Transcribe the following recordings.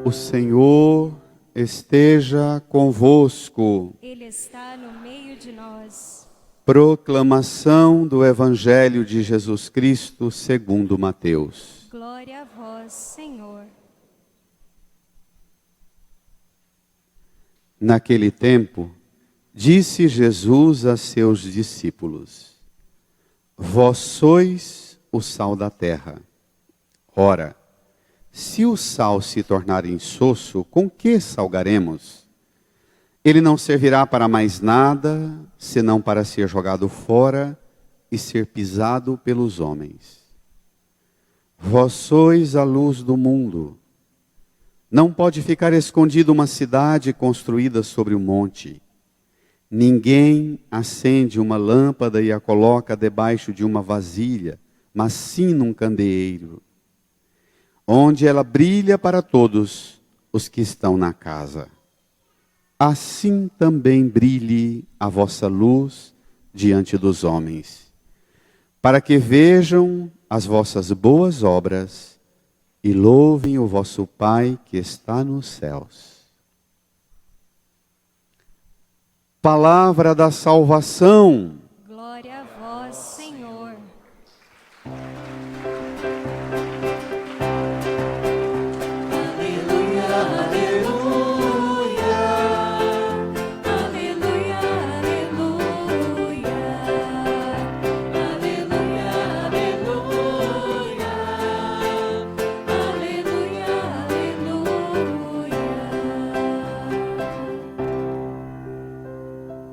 O Senhor esteja convosco. Ele está no meio de nós. Proclamação do Evangelho de Jesus Cristo segundo Mateus. Glória a vós, Senhor. Naquele tempo, disse Jesus a seus discípulos: Vós sois o sal da terra. Ora, se o sal se tornar insosso, com que salgaremos? Ele não servirá para mais nada, senão para ser jogado fora e ser pisado pelos homens. Vós sois a luz do mundo. Não pode ficar escondida uma cidade construída sobre um monte. Ninguém acende uma lâmpada e a coloca debaixo de uma vasilha, mas sim num candeeiro, onde ela brilha para todos os que estão na casa. Assim também brilhe a vossa luz diante dos homens, para que vejam as vossas boas obras e louvem o vosso Pai que está nos céus. Palavra da salvação. Glória a vós, Senhor.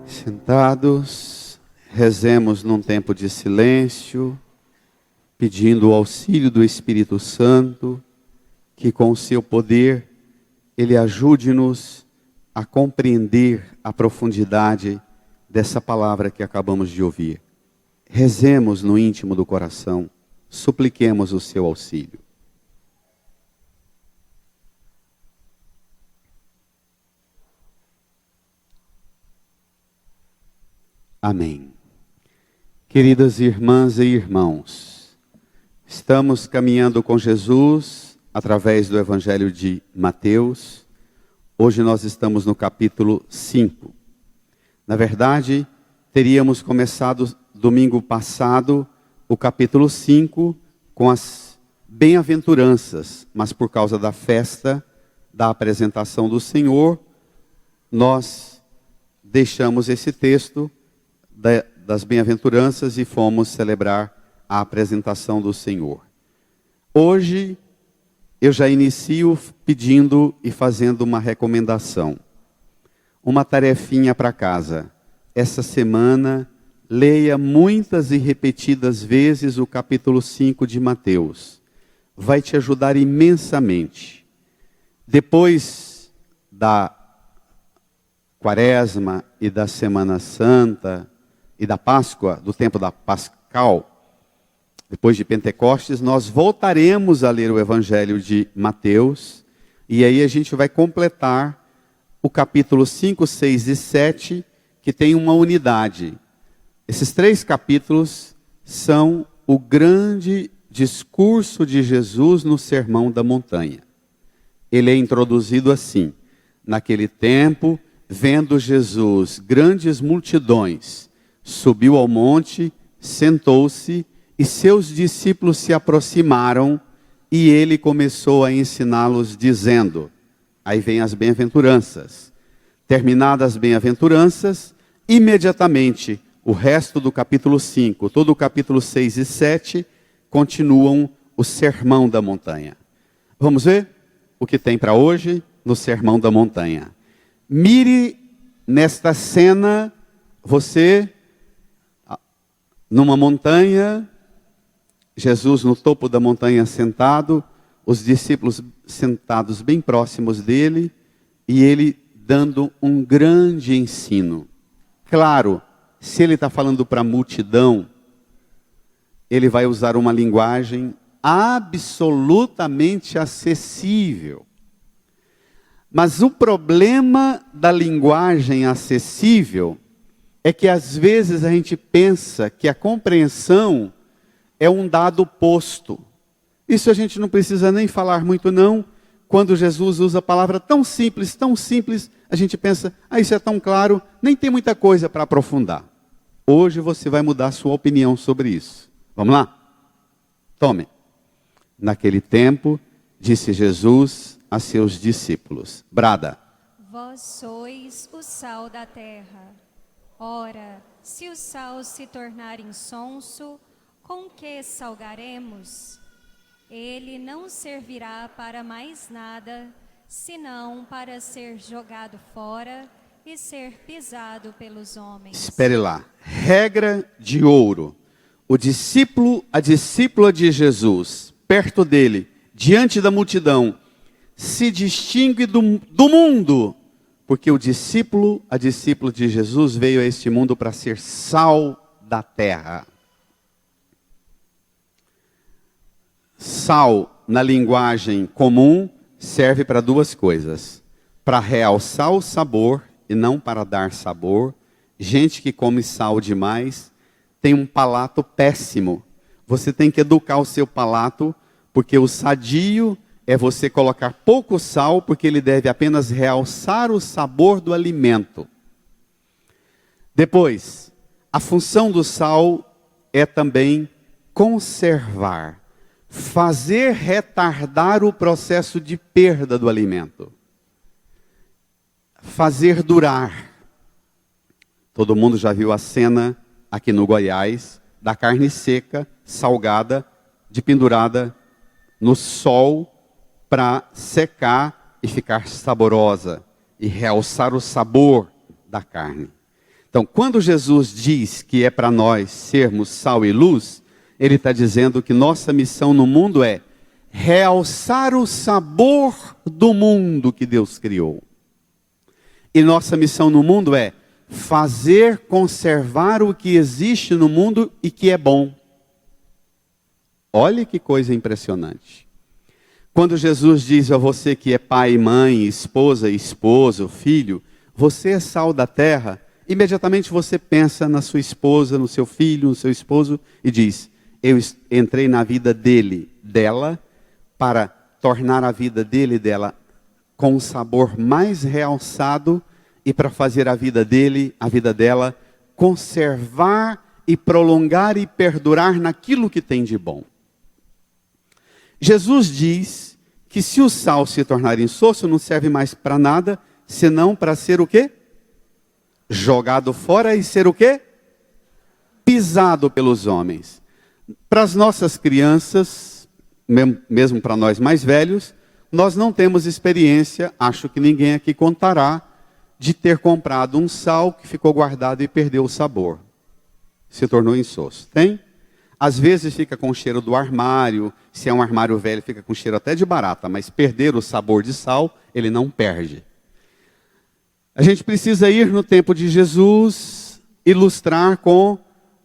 Sentados, rezemos num tempo de silêncio, pedindo o auxílio do Espírito Santo, que com o seu poder, ele ajude-nos a compreender a profundidade dessa palavra que acabamos de ouvir. Rezemos no íntimo do coração, supliquemos o seu auxílio. Amém. Queridas irmãs e irmãos, estamos caminhando com Jesus através do Evangelho de Mateus. Hoje nós estamos no capítulo 5. Na verdade, teríamos começado domingo passado o capítulo 5 com as bem-aventuranças, mas por causa da festa da apresentação do Senhor, nós deixamos esse texto das bem-aventuranças e fomos celebrar a apresentação do Senhor. Hoje, eu já inicio pedindo e fazendo uma recomendação. Uma tarefinha para casa. Essa semana, leia muitas e repetidas vezes o capítulo 5 de Mateus. Vai te ajudar imensamente. Depois da Quaresma e da Semana Santa e da Páscoa, do tempo da Pascal, depois de Pentecostes, nós voltaremos a ler o Evangelho de Mateus, e aí a gente vai completar o capítulo 5, 6 e 7, que tem uma unidade. Esses 3 capítulos são o grande discurso de Jesus no Sermão da Montanha. Ele é introduzido assim: naquele tempo, vendo Jesus grandes multidões, subiu ao monte, sentou-se, e seus discípulos se aproximaram, e ele começou a ensiná-los, dizendo, aí vem as bem-aventuranças. Terminadas as bem-aventuranças, imediatamente, o resto do capítulo 5, todo o capítulo 6 e 7, continuam o Sermão da Montanha. Vamos ver o que tem para hoje no Sermão da Montanha. Mire nesta cena, você numa montanha, Jesus no topo da montanha sentado, os discípulos sentados bem próximos dele, e ele dando um grande ensino. Claro, se ele está falando para a multidão, ele vai usar uma linguagem absolutamente acessível. Mas o problema da linguagem acessível é que às vezes a gente pensa que a compreensão é um dado posto. Isso a gente não precisa nem falar muito não, quando Jesus usa a palavra tão simples, a gente pensa, isso é tão claro, nem tem muita coisa para aprofundar. Hoje você vai mudar a sua opinião sobre isso. Vamos lá? Tome. Naquele tempo, disse Jesus a seus discípulos, brada. Vós sois o sal da terra. Ora, se o sal se tornar insonso, com que salgaremos? Ele não servirá para mais nada, senão para ser jogado fora e ser pisado pelos homens. Espere lá. Regra de ouro. O discípulo, a discípula de Jesus, perto dele, diante da multidão, se distingue do mundo, porque o discípulo, a discípula de Jesus veio a este mundo para ser sal da terra. Sal, na linguagem comum, serve para duas coisas. Para realçar o sabor e não para dar sabor. Gente que come sal demais tem um palato péssimo. Você tem que educar o seu palato, porque o sadio é você colocar pouco sal, porque ele deve apenas realçar o sabor do alimento. Depois, a função do sal é também conservar, fazer retardar o processo de perda do alimento, fazer durar. Todo mundo já viu a cena aqui no Goiás, da carne seca, salgada, de pendurada no sol para secar e ficar saborosa e realçar o sabor da carne. Então, quando Jesus diz que é para nós sermos sal e luz, ele está dizendo que nossa missão no mundo é realçar o sabor do mundo que Deus criou. E nossa missão no mundo é fazer conservar o que existe no mundo e que é bom. Olha que coisa impressionante. Quando Jesus diz a você que é pai, mãe, esposa, esposo, filho, você é sal da terra, imediatamente você pensa na sua esposa, no seu filho, no seu esposo e diz, eu entrei na vida dele, dela, para tornar a vida dele e dela com um sabor mais realçado e para fazer a vida dele, a vida dela, conservar e prolongar e perdurar naquilo que tem de bom. Jesus diz que se o sal se tornar insosso, não serve mais para nada, senão para ser o quê? Jogado fora e ser o quê? Pisado pelos homens. Para as nossas crianças, mesmo para nós mais velhos, nós não temos experiência, acho que ninguém aqui contará, de ter comprado um sal que ficou guardado e perdeu o sabor. Se tornou insosso. Tem? Às vezes fica com o cheiro do armário, se é um armário velho fica com cheiro até de barata, mas perder o sabor de sal, ele não perde. A gente precisa ir no tempo de Jesus, ilustrar com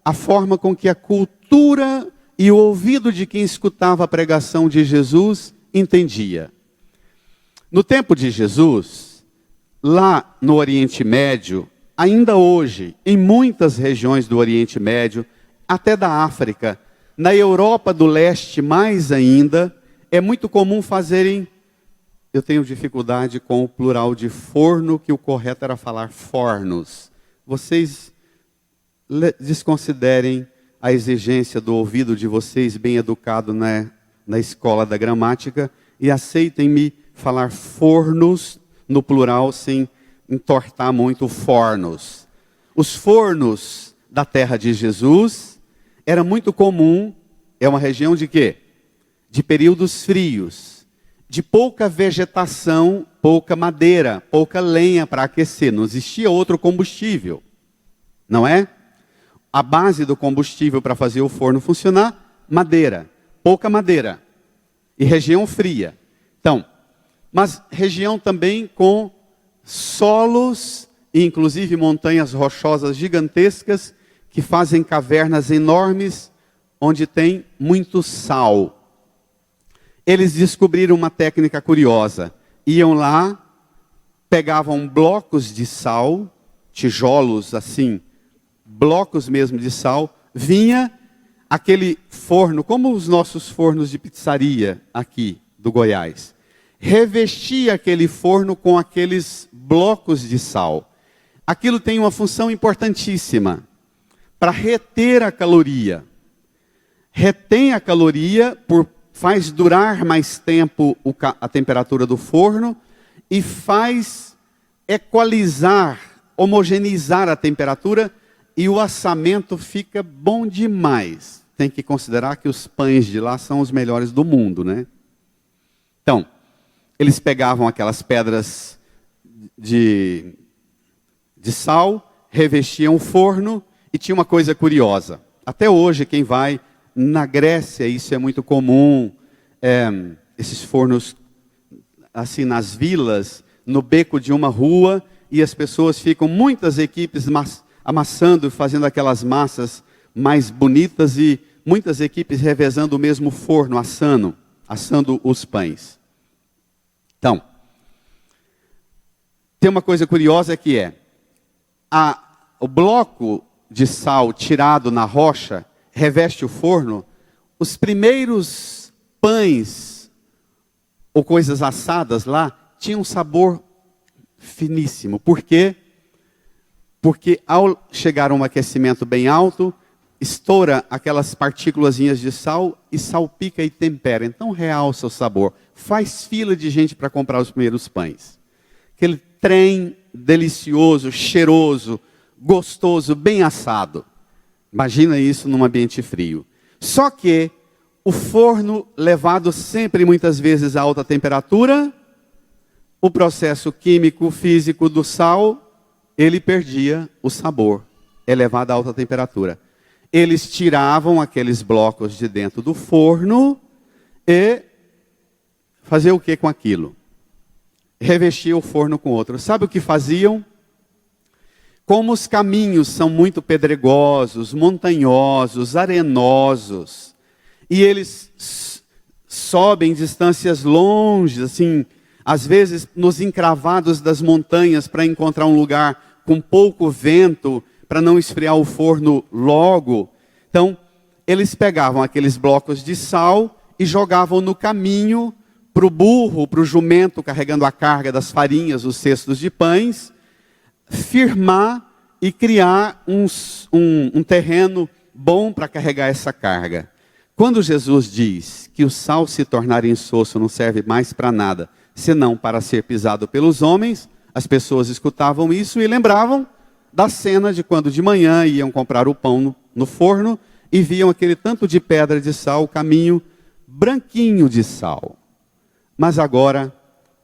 a forma com que a cultura e o ouvido de quem escutava a pregação de Jesus entendia. No tempo de Jesus, lá no Oriente Médio, ainda hoje, em muitas regiões do Oriente Médio, até da África, na Europa do Leste mais ainda, é muito comum fazerem, eu tenho dificuldade com o plural de forno, que o correto era falar fornos. Vocês desconsiderem a exigência do ouvido de vocês, bem educado na escola da gramática, e aceitem-me falar fornos no plural, sem entortar muito fornos. Os fornos da terra de Jesus era muito comum, é uma região de quê? De períodos frios, de pouca vegetação, pouca madeira, pouca lenha para aquecer, não existia outro combustível, não é? A base do combustível para fazer o forno funcionar, madeira, pouca madeira, e região fria. Então, mas região também com solos, e inclusive montanhas rochosas gigantescas, que fazem cavernas enormes, onde tem muito sal. Eles descobriram uma técnica curiosa. Iam lá, pegavam blocos de sal, tijolos assim, blocos mesmo de sal, vinha aquele forno, como os nossos fornos de pizzaria aqui do Goiás. revestia aquele forno com aqueles blocos de sal. Aquilo tem uma função importantíssima para reter a caloria. Retém a caloria, faz durar mais tempo a temperatura do forno e faz equalizar, homogeneizar a temperatura e o assamento fica bom demais. Tem que considerar que os pães de lá são os melhores do mundo, né? Então, eles pegavam aquelas pedras de sal, revestiam o forno e tinha uma coisa curiosa. Até hoje, quem vai na Grécia, isso é muito comum, esses fornos assim nas vilas, no beco de uma rua, e as pessoas ficam, muitas equipes amassando, fazendo aquelas massas mais bonitas e muitas equipes revezando o mesmo forno, assando os pães. Então, tem uma coisa curiosa que o bloco de sal tirado na rocha reveste o forno. Os primeiros pães ou coisas assadas lá tinham um sabor finíssimo. Por quê? Porque ao chegar a um aquecimento bem alto, estoura aquelas partículazinhas de sal e salpica e tempera. Então realça o sabor. Faz fila de gente para comprar os primeiros pães. Aquele trem delicioso, cheiroso, gostoso, bem assado. Imagina isso num ambiente frio. Só que o forno levado sempre, muitas vezes, a alta temperatura, o processo químico, físico do sal, ele perdia o sabor. É levado a alta temperatura. Eles tiravam aqueles blocos de dentro do forno e faziam o que com aquilo? Revestiam o forno com outro. Sabe o que faziam? Como os caminhos são muito pedregosos, montanhosos, arenosos, e eles sobem distâncias longe, assim, às vezes nos encravados das montanhas para encontrar um lugar com pouco vento, para não esfriar o forno logo. Então, eles pegavam aqueles blocos de sal e jogavam no caminho para o burro, para o jumento carregando a carga das farinhas, os cestos de pães, firmar e criar um terreno bom para carregar essa carga. Quando Jesus diz que o sal se tornar insosso não serve mais para nada, senão para ser pisado pelos homens, as pessoas escutavam isso e lembravam da cena de quando de manhã iam comprar o pão no forno e viam aquele tanto de pedra de sal, o caminho branquinho de sal. Mas agora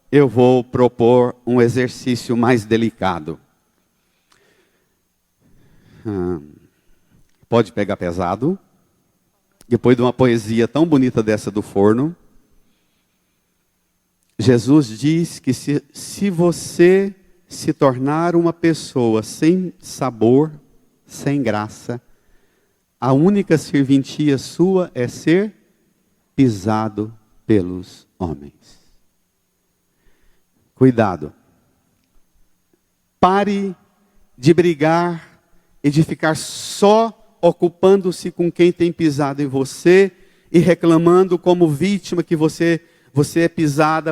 eu vou propor um exercício mais delicado. Pode pegar pesado. Depois de uma poesia tão bonita dessa do forno, Jesus diz que se você se tornar uma pessoa sem sabor, sem graça, a única serventia sua é ser pisado pelos homens. Cuidado. Pare de brigar e de ficar só ocupando-se com quem tem pisado em você e reclamando como vítima que você é pisado.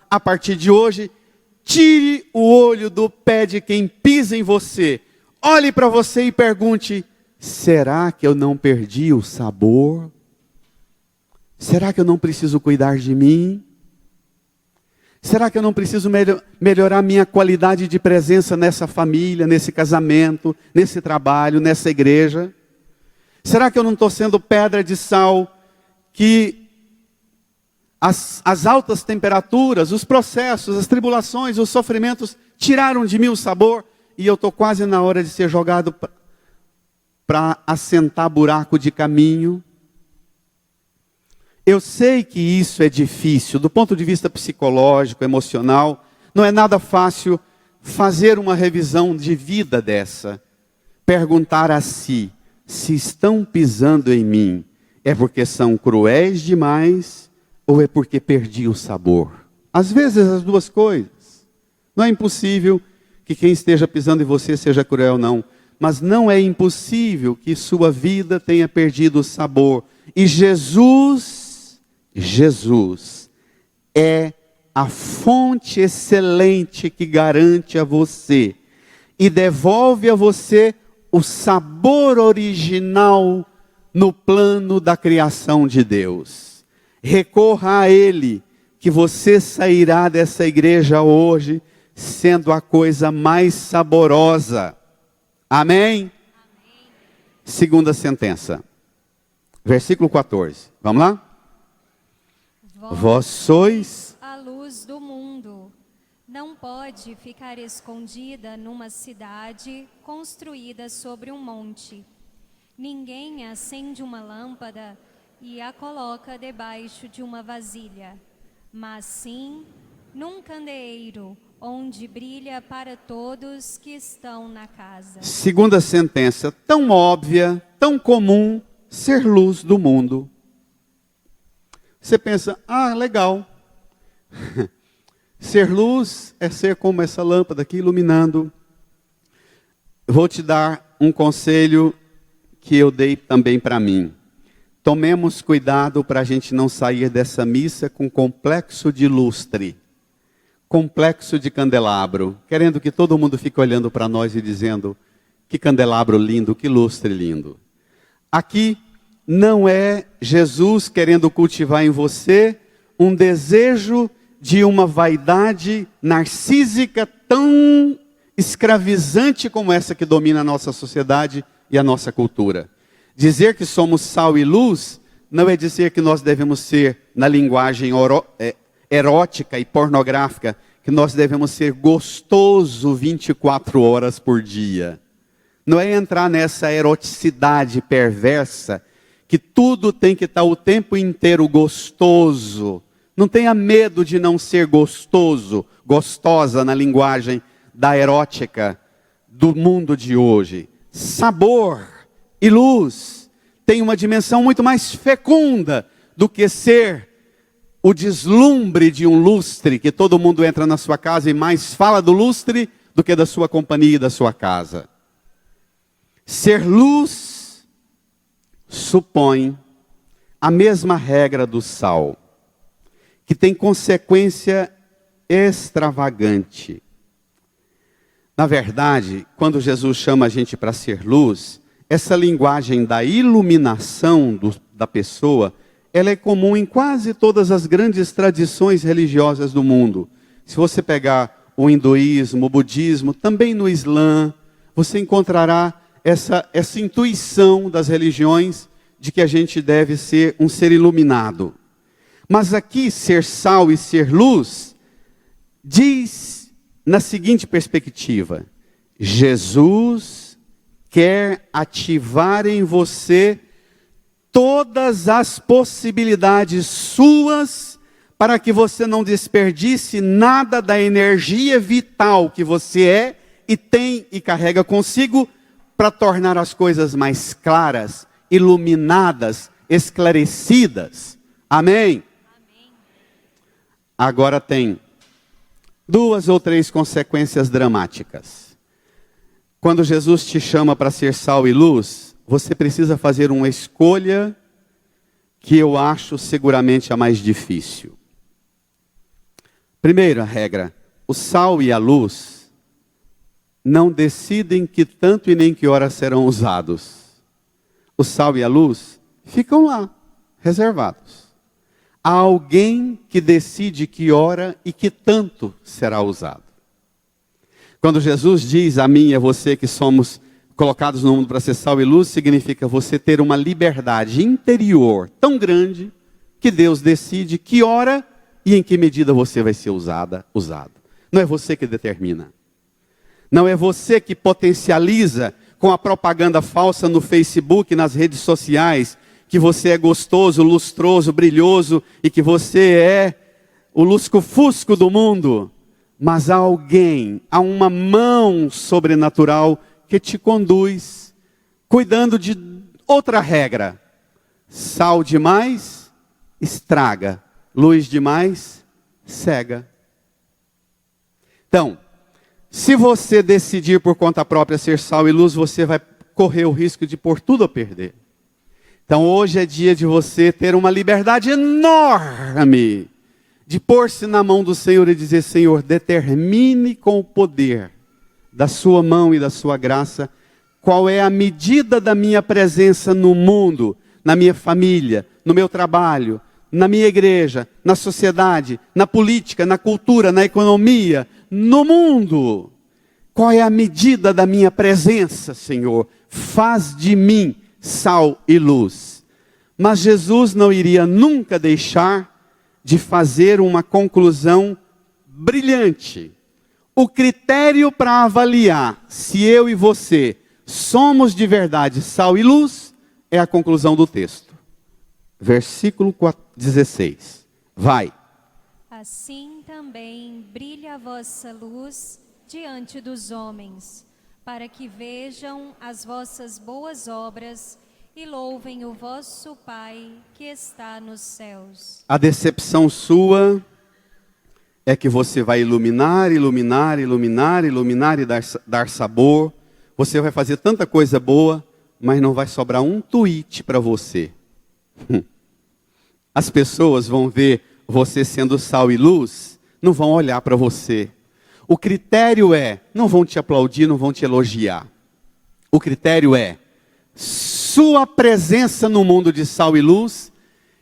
A partir de hoje, tire o olho do pé de quem pisa em você. Olhe para você e pergunte: será que eu não perdi o sabor? Será que eu não preciso cuidar de mim? Será que eu não preciso melhorar minha qualidade de presença nessa família, nesse casamento, nesse trabalho, nessa igreja? Será que eu não estou sendo pedra de sal que as altas temperaturas, os processos, as tribulações, os sofrimentos tiraram de mim o sabor e eu estou quase na hora de ser jogado para assentar buraco de caminho? Eu sei que isso é difícil, do ponto de vista psicológico, emocional, não é nada fácil fazer uma revisão de vida dessa. Perguntar a si, se estão pisando em mim, é porque são cruéis demais ou é porque perdi o sabor? Às vezes as duas coisas. Não é impossível que quem esteja pisando em você seja cruel, não. Mas não é impossível que sua vida tenha perdido o sabor. E Jesus Jesus é a fonte excelente que garante a você e devolve a você o sabor original no plano da criação de Deus. Recorra a Ele, que você sairá dessa igreja hoje sendo a coisa mais saborosa. Amém? Segunda sentença, versículo 14. Vamos lá? Vós sois a luz do mundo. Não pode ficar escondida numa cidade construída sobre um monte. Ninguém acende uma lâmpada e a coloca debaixo de uma vasilha, mas sim num candeeiro, onde brilha para todos que estão na casa. Segunda sentença, tão óbvia, tão comum, ser luz do mundo. Você pensa, legal. Ser luz é ser como essa lâmpada aqui iluminando. Vou te dar um conselho que eu dei também para mim. Tomemos cuidado para a gente não sair dessa missa com complexo de lustre, complexo de candelabro, querendo que todo mundo fique olhando para nós e dizendo, que candelabro lindo, que lustre lindo. Aqui não é Jesus querendo cultivar em você um desejo de uma vaidade narcísica tão escravizante como essa que domina a nossa sociedade e a nossa cultura. Dizer que somos sal e luz não é dizer que nós devemos ser, na linguagem erótica e pornográfica, que nós devemos ser gostoso 24 horas por dia. Não é entrar nessa eroticidade perversa, que tudo tem que estar o tempo inteiro gostoso. Não tenha medo de não ser gostoso, gostosa na linguagem da erótica do mundo de hoje. Sabor e luz tem uma dimensão muito mais fecunda do que ser o deslumbre de um lustre, que todo mundo entra na sua casa e mais fala do lustre do que da sua companhia e da sua casa. Ser luz supõe a mesma regra do sal, que tem consequência extravagante. Na verdade, quando Jesus chama a gente para ser luz, essa linguagem da iluminação da pessoa, ela é comum em quase todas as grandes tradições religiosas do mundo. Se você pegar o hinduísmo, o budismo, também no Islã, você encontrará essa intuição das religiões de que a gente deve ser um ser iluminado. Mas aqui, ser sal e ser luz, diz na seguinte perspectiva: Jesus quer ativar em você todas as possibilidades suas para que você não desperdice nada da energia vital que você é e tem e carrega consigo para tornar as coisas mais claras, iluminadas, esclarecidas. Amém? Agora tem 2 ou 3 consequências dramáticas. Quando Jesus te chama para ser sal e luz, você precisa fazer uma escolha que eu acho seguramente a mais difícil. Primeira regra: o sal e a luz não decidem que tanto e nem que hora serão usados. O sal e a luz ficam lá, reservados. Há alguém que decide que hora e que tanto será usado. Quando Jesus diz a mim e a você que somos colocados no mundo para ser sal e luz, significa você ter uma liberdade interior tão grande que Deus decide que hora e em que medida você vai ser usado. Não é você que determina. Não é você que potencializa com a propaganda falsa no Facebook, nas redes sociais, que você é gostoso, lustroso, brilhoso e que você é o lusco-fusco do mundo. Mas há alguém, há uma mão sobrenatural que te conduz, cuidando de outra regra: sal demais, estraga; luz demais, cega. Então, se você decidir por conta própria ser sal e luz, você vai correr o risco de pôr tudo a perder. Então hoje é dia de você ter uma liberdade enorme de pôr-se na mão do Senhor e dizer: Senhor, determine com o poder da sua mão e da sua graça qual é a medida da minha presença no mundo, na minha família, no meu trabalho, na minha igreja, na sociedade, na política, na cultura, na economia, no mundo. Qual é a medida da minha presença, Senhor? Faz de mim sal e luz. Mas Jesus não iria nunca deixar de fazer uma conclusão brilhante. O critério para avaliar se eu e você somos de verdade sal e luz é a conclusão do texto. Versículo 16. Vai. Assim também brilha a vossa luz diante dos homens, para que vejam as vossas boas obras e louvem o vosso Pai que está nos céus. A decepção sua é que você vai iluminar, iluminar, iluminar, iluminar e dar sabor. Você vai fazer tanta coisa boa, mas não vai sobrar um tweet para você. As pessoas vão ver você sendo sal e luz, não vão olhar para você. O critério é, não vão te aplaudir, não vão te elogiar. O critério é, sua presença no mundo de sal e luz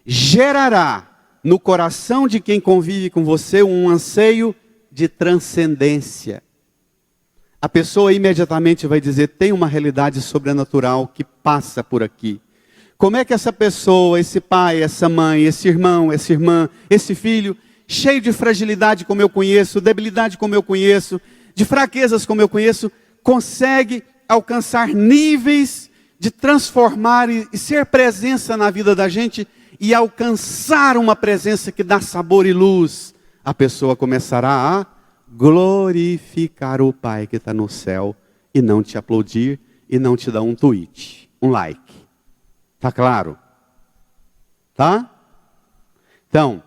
gerará no coração de quem convive com você um anseio de transcendência. A pessoa imediatamente vai dizer: tem uma realidade sobrenatural que passa por aqui. Como é que essa pessoa, esse pai, essa mãe, esse irmão, essa irmã, esse filho, cheio de fragilidade como eu conheço, debilidade como eu conheço, de fraquezas como eu conheço, consegue alcançar níveis de transformar e ser presença na vida da gente e alcançar uma presença que dá sabor e luz? A pessoa começará a glorificar o Pai que está no céu e não te aplaudir e não te dar um tweet, um like. Tá claro? Tá? Então,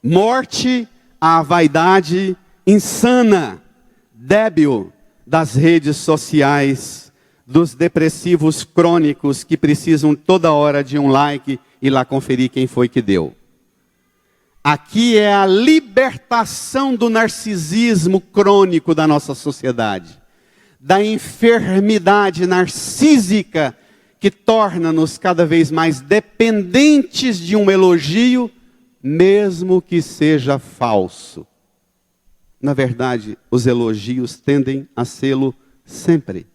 morte à vaidade insana, débil das redes sociais, dos depressivos crônicos que precisam toda hora de um like e lá conferir quem foi que deu. Aqui é a libertação do narcisismo crônico da nossa sociedade, da enfermidade narcísica que torna-nos cada vez mais dependentes de um elogio, mesmo que seja falso. Na verdade, os elogios tendem a sê-lo sempre,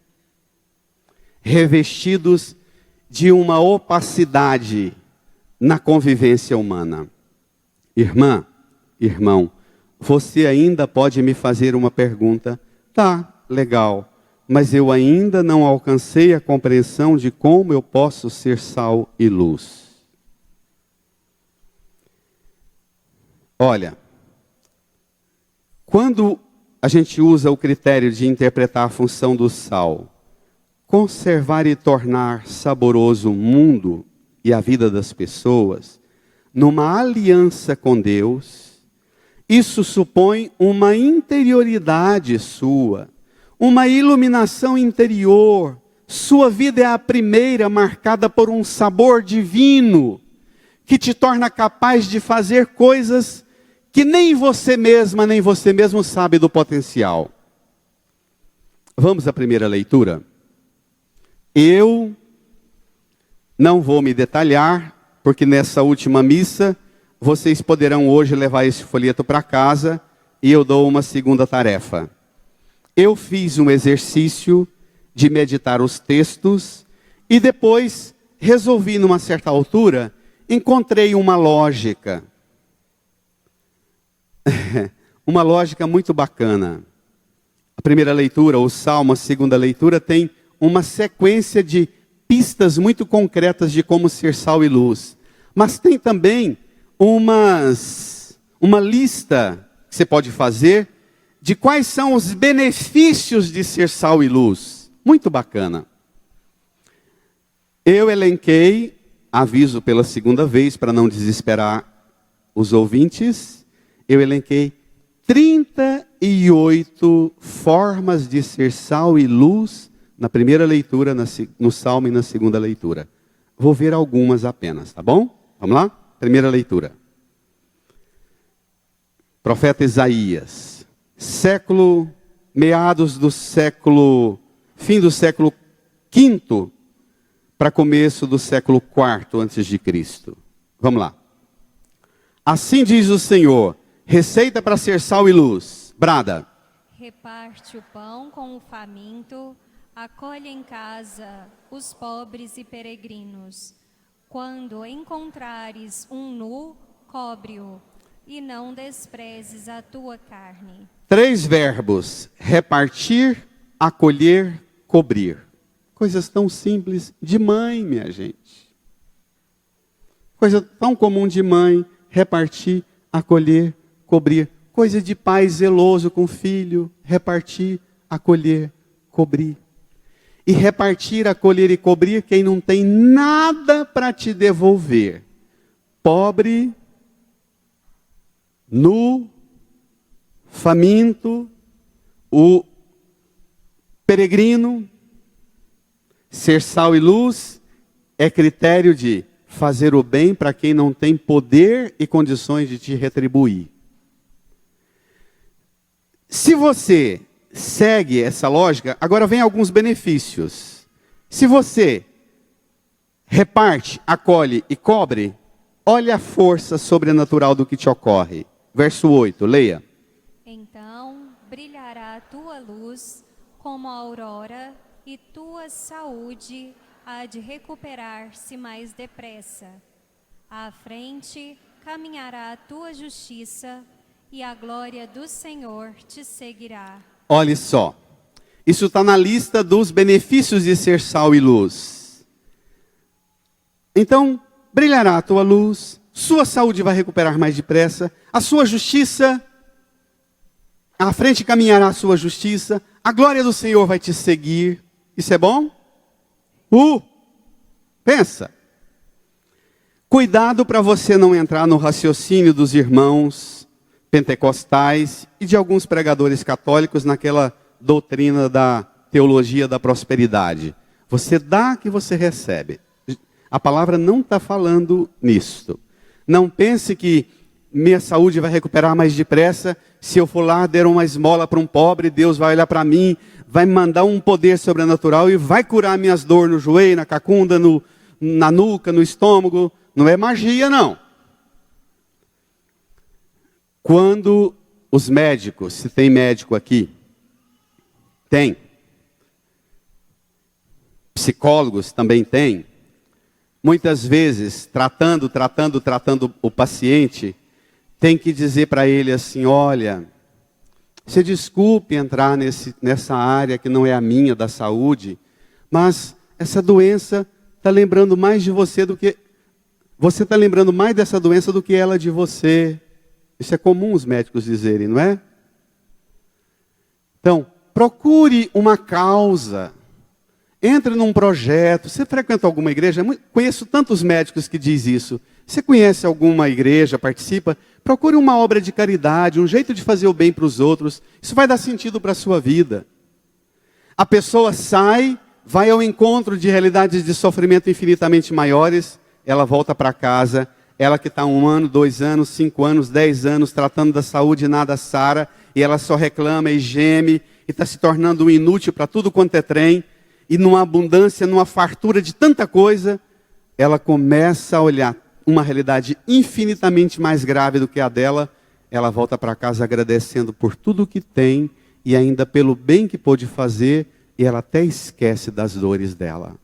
revestidos de uma opacidade na convivência humana. Irmã, irmão, você ainda pode me fazer uma pergunta? Tá, legal. Mas eu ainda não alcancei a compreensão de como eu posso ser sal e luz. Olha, quando a gente usa o critério de interpretar a função do sal, conservar e tornar saboroso o mundo e a vida das pessoas, numa aliança com Deus, isso supõe uma interioridade sua, uma iluminação interior. Sua vida é a primeira marcada por um sabor divino, que te torna capaz de fazer coisas que nem você mesma, nem você mesmo sabe do potencial. Vamos à primeira leitura? Eu não vou me detalhar, porque nessa última missa, vocês poderão hoje levar esse folheto para casa, e eu dou uma segunda tarefa. Eu fiz um exercício de meditar os textos e depois resolvi, numa certa altura, encontrei uma lógica. Uma lógica muito bacana. A primeira leitura, o Salmo, a segunda leitura, tem uma sequência de pistas muito concretas de como ser sal e luz. Mas tem também uma lista que você pode fazer de quais são os benefícios de ser sal e luz. Muito bacana. Eu elenquei, aviso pela segunda vez para não desesperar os ouvintes, eu elenquei 38 formas de ser sal e luz na primeira leitura, no Salmo e na segunda leitura. Vou ver algumas apenas, tá bom? Vamos lá? Primeira leitura. Profeta Isaías, meados do século, fim do século V para começo do século IV antes de Cristo. Vamos lá. Assim diz o Senhor, receita para ser sal e luz. Brada. Reparte o pão com o faminto, acolhe em casa os pobres e peregrinos. Quando encontrares um nu, cobre-o, e não desprezes a tua carne. 3 verbos: repartir, acolher, cobrir. Coisas tão simples de mãe, minha gente. Coisa tão comum de mãe, repartir, acolher, cobrir. Coisa de pai zeloso com o filho, repartir, acolher, cobrir. E repartir, acolher e cobrir quem não tem nada para te devolver. Pobre, nu, faminto, o peregrino. Ser sal e luz é critério de fazer o bem para quem não tem poder e condições de te retribuir. Se você segue essa lógica, agora vem alguns benefícios. Se você reparte, acolhe e cobre, olha a força sobrenatural do que te ocorre. Verso 8, leia. Então brilhará a tua luz como a aurora, e tua saúde há de recuperar-se mais depressa. À frente caminhará a tua justiça, e a glória do Senhor te seguirá. Olhe só, isso está na lista dos benefícios de ser sal e luz. Então, brilhará a tua luz, sua saúde vai recuperar mais depressa, a sua justiça, à frente caminhará a sua justiça, a glória do Senhor vai te seguir. Isso é bom? Pensa. Cuidado para você não entrar no raciocínio dos irmãos pentecostais e de alguns pregadores católicos naquela doutrina da teologia da prosperidade. Você dá que você recebe. A palavra não está falando nisto. Não pense que minha saúde vai recuperar mais depressa se eu for lá der uma esmola para um pobre, Deus vai olhar para mim, vai me mandar um poder sobrenatural e vai curar minhas dores no joelho, na cacunda, na nuca, no estômago. Não é magia, não. Quando os médicos, se tem médico aqui, tem. Psicólogos também tem. Muitas vezes, tratando o paciente, tem que dizer para ele assim, olha, você desculpe entrar nessa área que não é a minha, da saúde, mas essa doença está lembrando mais de você do que... Você está lembrando mais dessa doença do que ela de você. Isso é comum os médicos dizerem, não é? Então, procure uma causa. Entre num projeto. Você frequenta alguma igreja? Conheço tantos médicos que dizem isso. Você conhece alguma igreja, participa? Procure uma obra de caridade, um jeito de fazer o bem para os outros. Isso vai dar sentido para a sua vida. A pessoa sai, vai ao encontro de realidades de sofrimento infinitamente maiores, ela volta para casa. Ela que está 1 ano, 2 anos, 5 anos, 10 anos, tratando da saúde e nada sara, e ela só reclama e geme, e está se tornando um inútil para tudo quanto é trem, e numa abundância, numa fartura de tanta coisa, ela começa a olhar uma realidade infinitamente mais grave do que a dela, ela volta para casa agradecendo por tudo que tem, e ainda pelo bem que pôde fazer, e ela até esquece das dores dela.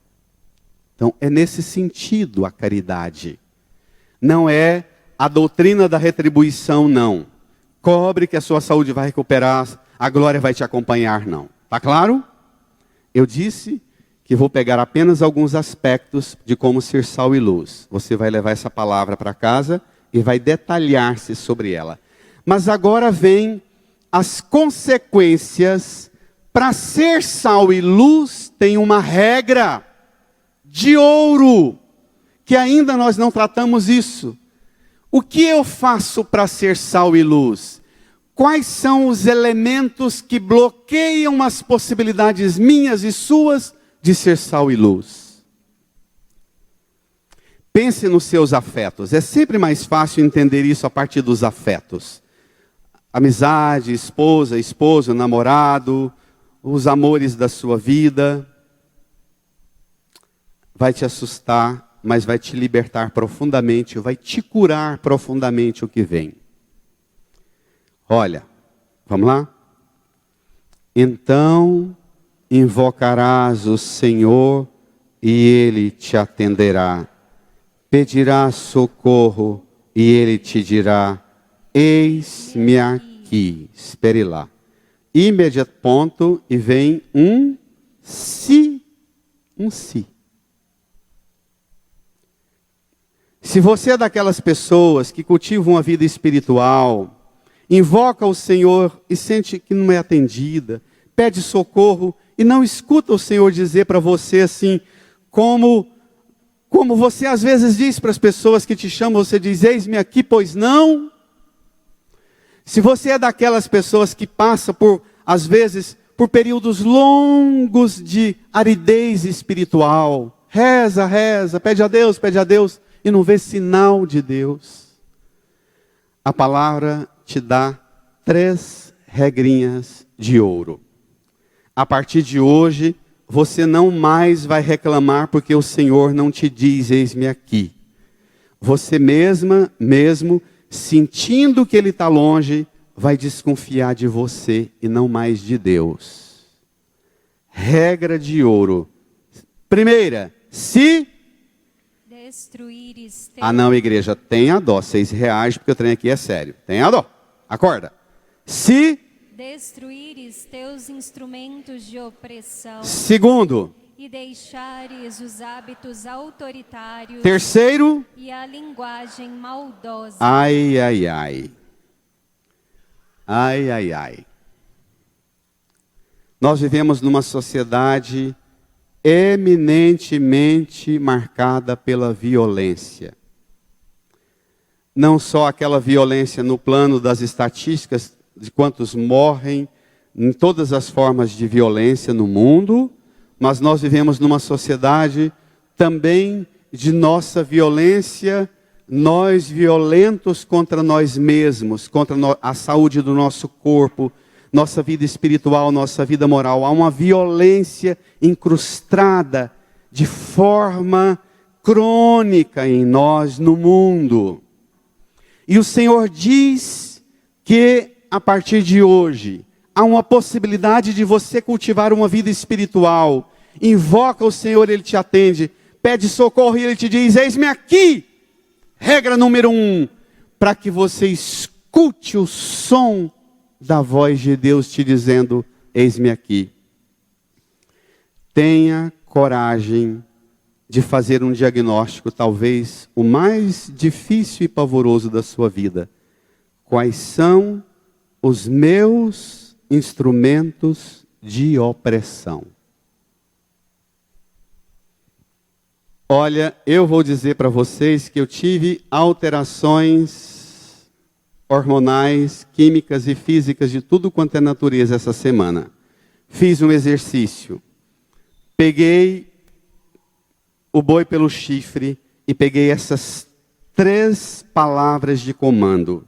Então, é nesse sentido a caridade. Não é a doutrina da retribuição, não. Cobre que a sua saúde vai recuperar, a glória vai te acompanhar, não. Está claro? Eu disse que vou pegar apenas alguns aspectos de como ser sal e luz. Você vai levar essa palavra para casa e vai detalhar-se sobre ela. Mas agora vem as consequências. Para ser sal e luz tem uma regra de ouro, que ainda nós não tratamos isso. O que eu faço para ser sal e luz? Quais são os elementos que bloqueiam as possibilidades minhas e suas de ser sal e luz? Pense nos seus afetos. É sempre mais fácil entender isso a partir dos afetos. Amizade, esposa, esposo, namorado, os amores da sua vida. Vai te assustar, mas vai te libertar profundamente, vai te curar profundamente o que vem. Olha, vamos lá? Então invocarás o Senhor e Ele te atenderá. Pedirás socorro e Ele te dirá, eis-me aqui. Espere lá. Imediato ponto e vem um se. Um se. Se você é daquelas pessoas que cultivam uma vida espiritual, invoca o Senhor e sente que não é atendida, pede socorro e não escuta o Senhor dizer para você assim, como você às vezes diz para as pessoas que te chamam, você diz, eis-me aqui, pois não. Se você é daquelas pessoas que passa às vezes, por períodos longos de aridez espiritual, reza, pede a Deus, e não vê sinal de Deus, a palavra te dá 3 regrinhas de ouro. A partir de hoje, você não mais vai reclamar porque o Senhor não te diz, eis-me aqui. Você mesmo, sentindo que Ele está longe, vai desconfiar de você e não mais de Deus. Regra de ouro. Primeira, se destruíres Ah não, igreja, tenha dó, R$6, porque o trem aqui é sério. Tenha dó, acorda. Se destruíres teus instrumentos de opressão. Segundo. E deixares os hábitos autoritários. Terceiro. E a linguagem maldosa. Ai, ai, ai. Ai, ai, ai. Nós vivemos numa sociedade eminentemente marcada pela violência. Não só aquela violência no plano das estatísticas de quantos morrem, em todas as formas de violência no mundo, mas nós vivemos numa sociedade também de nossa violência, nós violentos contra nós mesmos, contra a saúde do nosso corpo, nossa vida espiritual, nossa vida moral. Há uma violência incrustada de forma crônica em nós, no mundo. E o Senhor diz que a partir de hoje há uma possibilidade de você cultivar uma vida espiritual. Invoca o Senhor, Ele te atende. Pede socorro e Ele te diz, eis-me aqui. Regra número 1, para que você escute o som da voz de Deus te dizendo, eis-me aqui. Tenha coragem de fazer um diagnóstico, talvez o mais difícil e pavoroso da sua vida. Quais são os meus instrumentos de opressão? Olha, eu vou dizer para vocês que eu tive alterações hormonais, químicas e físicas de tudo quanto é natureza essa semana. Fiz um exercício. Peguei o boi pelo chifre e peguei essas 3 palavras de comando.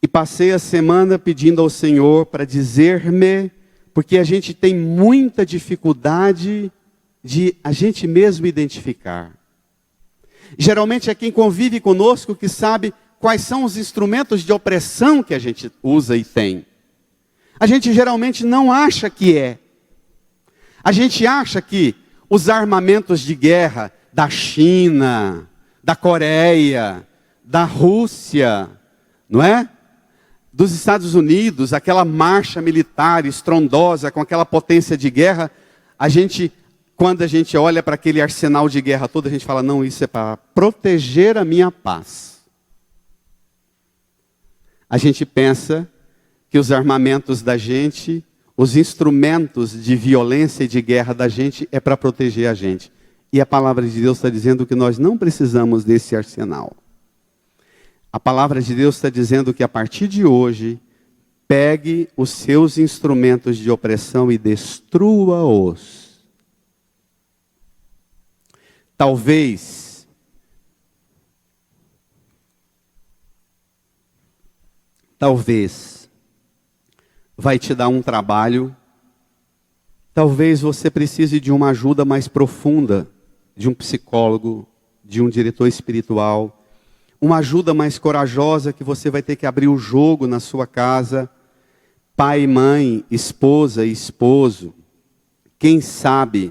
E passei a semana pedindo ao Senhor para dizer-me, porque a gente tem muita dificuldade de a gente mesmo identificar. Geralmente é quem convive conosco que sabe quais são os instrumentos de opressão que a gente usa e tem. A gente geralmente não acha que é. A gente acha que os armamentos de guerra da China, da Coreia, da Rússia, não é? Dos Estados Unidos, aquela marcha militar estrondosa com aquela potência de guerra, quando a gente olha para aquele arsenal de guerra todo, a gente fala, não, isso é para proteger a minha paz. A gente pensa que os armamentos da gente, os instrumentos de violência e de guerra da gente é para proteger a gente. E a palavra de Deus está dizendo que nós não precisamos desse arsenal. A palavra de Deus está dizendo que a partir de hoje, pegue os seus instrumentos de opressão e destrua-os. Talvez talvez vai te dar um trabalho, talvez você precise de uma ajuda mais profunda, de um psicólogo, de um diretor espiritual, uma ajuda mais corajosa que você vai ter que abrir o jogo na sua casa, pai e mãe, esposa e esposo, quem sabe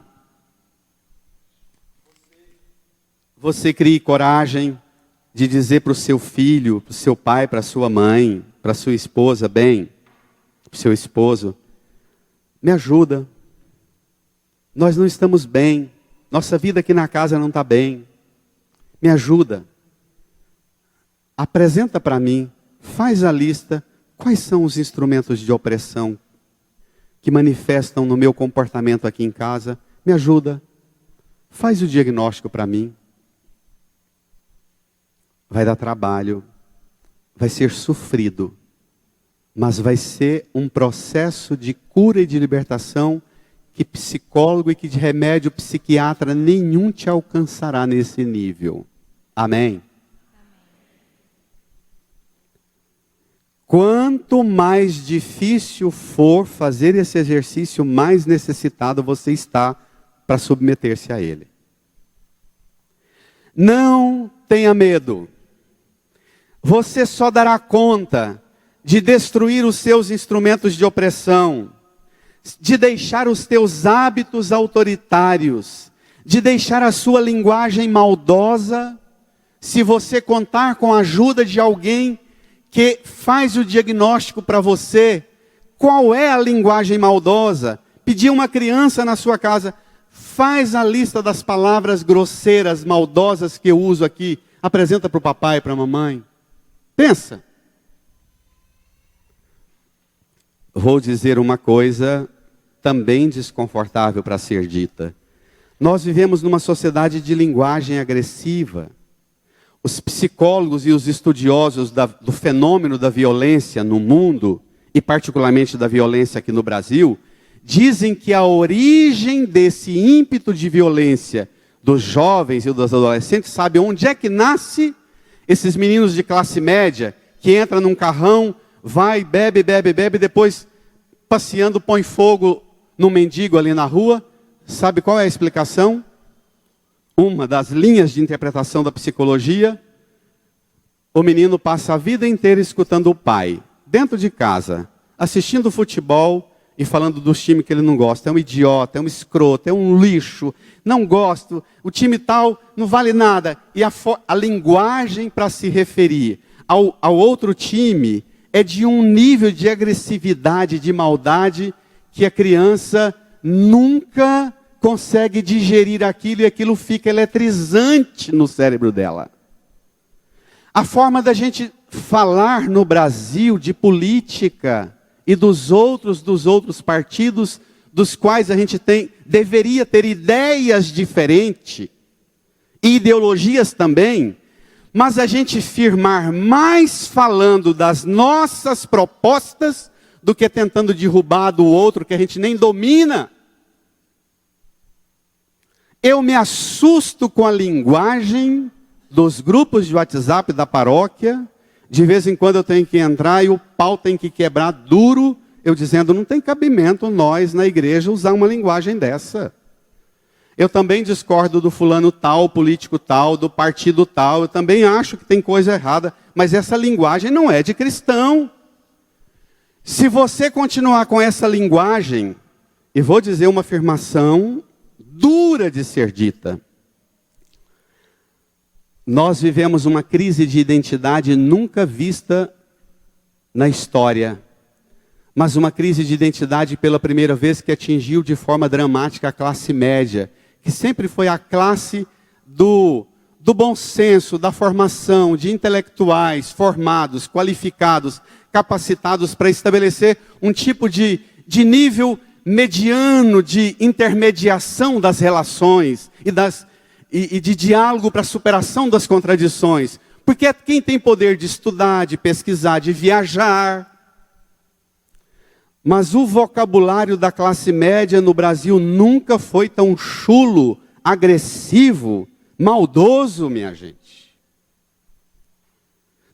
você crie coragem de dizer para o seu filho, para o seu pai, para a sua mãe, para a sua esposa, bem, para o seu esposo, me ajuda, nós não estamos bem, nossa vida aqui na casa não está bem, me ajuda, apresenta para mim, faz a lista, quais são os instrumentos de opressão que manifestam no meu comportamento aqui em casa, me ajuda, faz o diagnóstico para mim. Vai dar trabalho, vai ser sofrido, mas vai ser um processo de cura e de libertação que psicólogo e que de remédio psiquiatra nenhum te alcançará nesse nível. Amém? Quanto mais difícil for fazer esse exercício, mais necessitado você está para submeter-se a ele. Não tenha medo. Você só dará conta de destruir os seus instrumentos de opressão, de deixar os teus hábitos autoritários, de deixar a sua linguagem maldosa, se você contar com a ajuda de alguém que faz o diagnóstico para você. Qual é a linguagem maldosa? Pedir uma criança na sua casa, faz a lista das palavras grosseiras, maldosas que eu uso aqui, apresenta para o papai e para a mamãe. Pensa. Vou dizer uma coisa também desconfortável para ser dita. Nós vivemos numa sociedade de linguagem agressiva. Os psicólogos e os estudiosos do fenômeno da violência no mundo, e particularmente da violência aqui no Brasil, dizem que a origem desse ímpeto de violência dos jovens e dos adolescentes, sabe onde é que nasce? Esses meninos de classe média, que entram num carrão, vai, bebe, depois passeando, põe fogo no mendigo ali na rua. Sabe qual é a explicação? Uma das linhas de interpretação da psicologia, o menino passa a vida inteira escutando o pai, dentro de casa, assistindo futebol e falando dos times que ele não gosta. É um idiota, é um escroto, é um lixo, não gosto, o time tal não vale nada. E a linguagem para se referir ao outro time é de um nível de agressividade, de maldade, que a criança nunca consegue digerir aquilo e aquilo fica eletrizante no cérebro dela. A forma da gente falar no Brasil de política e dos outros partidos, dos quais a gente deveria ter ideias diferentes, e ideologias também, mas a gente firmar mais falando das nossas propostas do que tentando derrubar do outro que a gente nem domina. Eu me assusto com a linguagem dos grupos de WhatsApp da paróquia. De vez em quando eu tenho que entrar e o pau tem que quebrar duro, eu dizendo, não tem cabimento nós na igreja usar uma linguagem dessa. Eu também discordo do fulano tal, político tal, do partido tal, eu também acho que tem coisa errada, mas essa linguagem não é de cristão. Se você continuar com essa linguagem, e vou dizer uma afirmação dura de ser dita, nós vivemos uma crise de identidade nunca vista na história, mas uma crise de identidade pela primeira vez que atingiu de forma dramática a classe média, que sempre foi a classe do bom senso, da formação, de intelectuais formados, qualificados, capacitados para estabelecer um tipo de nível mediano de intermediação das relações e de diálogo para a superação das contradições. Porque é quem tem poder de estudar, de pesquisar, de viajar. Mas o vocabulário da classe média no Brasil nunca foi tão chulo, agressivo, maldoso, minha gente.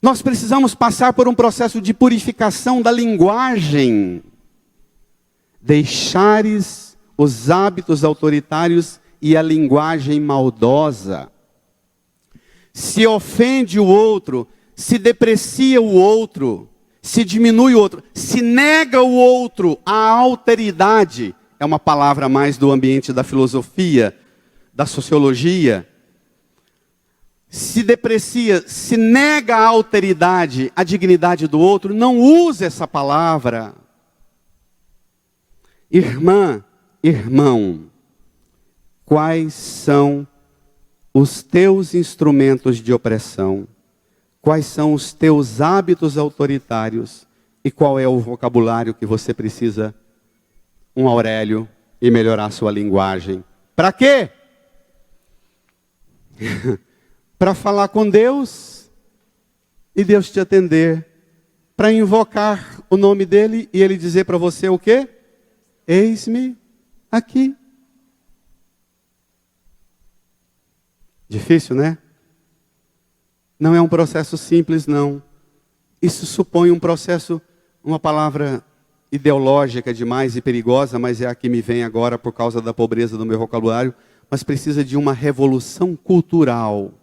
Nós precisamos passar por um processo de purificação da linguagem. Deixares os hábitos autoritários e a linguagem maldosa. Se ofende o outro, se deprecia o outro, se diminui o outro, se nega o outro, a alteridade, é uma palavra mais do ambiente da filosofia, da sociologia. Se deprecia, se nega a alteridade, a dignidade do outro, não use essa palavra. Irmã, irmão, quais são os teus instrumentos de opressão? Quais são os teus hábitos autoritários? E qual é o vocabulário que você precisa, um Aurélio, e melhorar sua linguagem? Para quê? Para falar com Deus e Deus te atender. Para invocar o nome dele e ele dizer para você o quê? Eis-me aqui. Difícil, né? Não é um processo simples, não. Isso supõe um processo, uma palavra ideológica demais e perigosa, mas é a que me vem agora por causa da pobreza do meu vocabulário, mas precisa de uma revolução cultural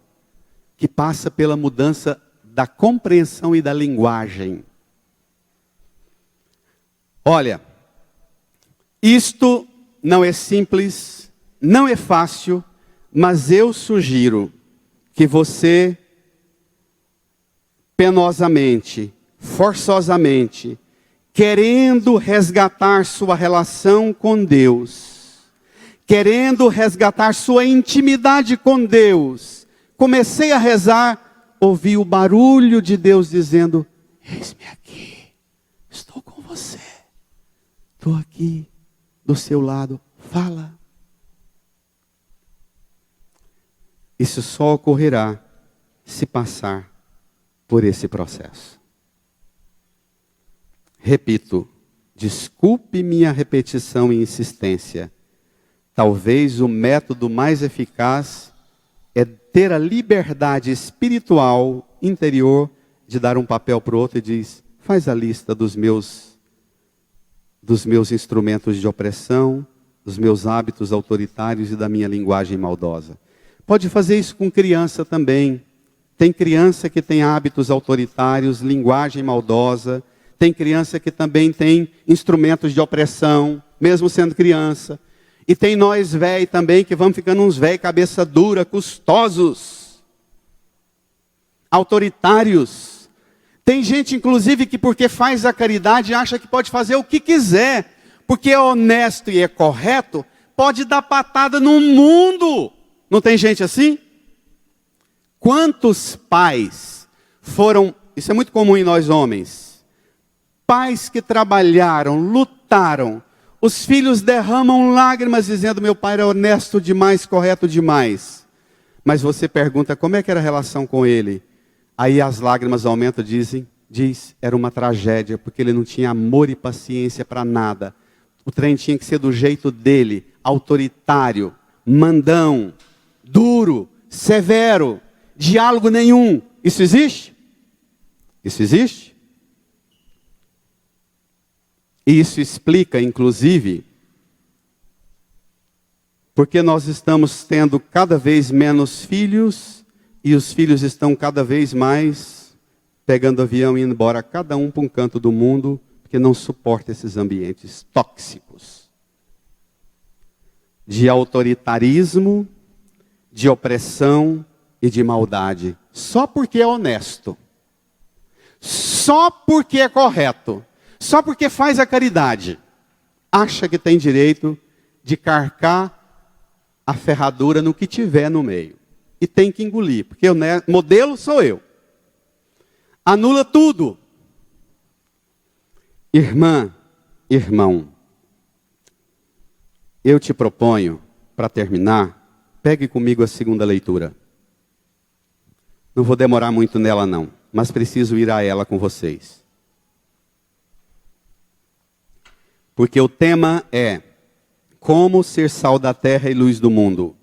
que passa pela mudança da compreensão e da linguagem. Olha, isto não é simples, não é fácil, mas eu sugiro que você, penosamente, forçosamente, querendo resgatar sua relação com Deus, querendo resgatar sua intimidade com Deus, comecei a rezar, ouvi o barulho de Deus dizendo, eis-me aqui, estou com você, estou aqui do seu lado, fala. Isso só ocorrerá se passar por esse processo. Repito, desculpe minha repetição e insistência. Talvez o método mais eficaz é ter a liberdade espiritual interior de dar um papel para o outro e diz, faz a lista dos meus instrumentos de opressão, dos meus hábitos autoritários e da minha linguagem maldosa. Pode fazer isso com criança também. Tem criança que tem hábitos autoritários, linguagem maldosa. Tem criança que também tem instrumentos de opressão, mesmo sendo criança. E tem nós velhos também, que vamos ficando uns velhos cabeça dura, custosos, autoritários. Tem gente, inclusive, que porque faz a caridade, acha que pode fazer o que quiser. Porque é honesto e é correto, pode dar patada no mundo. Não tem gente assim? Quantos pais foram, isso é muito comum em nós homens, pais que trabalharam, lutaram, os filhos derramam lágrimas dizendo, meu pai era honesto demais, correto demais. Mas você pergunta, como é que era a relação com ele? Aí as lágrimas aumentam, diz, era uma tragédia, porque ele não tinha amor e paciência para nada. O trem tinha que ser do jeito dele, autoritário, mandão, duro, severo, diálogo nenhum. Isso existe? Isso existe? E isso explica, inclusive, porque nós estamos tendo cada vez menos filhos e os filhos estão cada vez mais pegando avião e indo embora, cada um para um canto do mundo, porque não suporta esses ambientes tóxicos de autoritarismo, de opressão e de maldade, só porque é honesto, só porque é correto, só porque faz a caridade, acha que tem direito de carcar a ferradura no que tiver no meio, e tem que engolir, porque o modelo sou eu, anula tudo. Irmã, irmão, eu te proponho, para terminar, pegue comigo a segunda leitura. Não vou demorar muito nela não, mas preciso ir a ela com vocês. Porque o tema é como ser sal da terra e luz do mundo.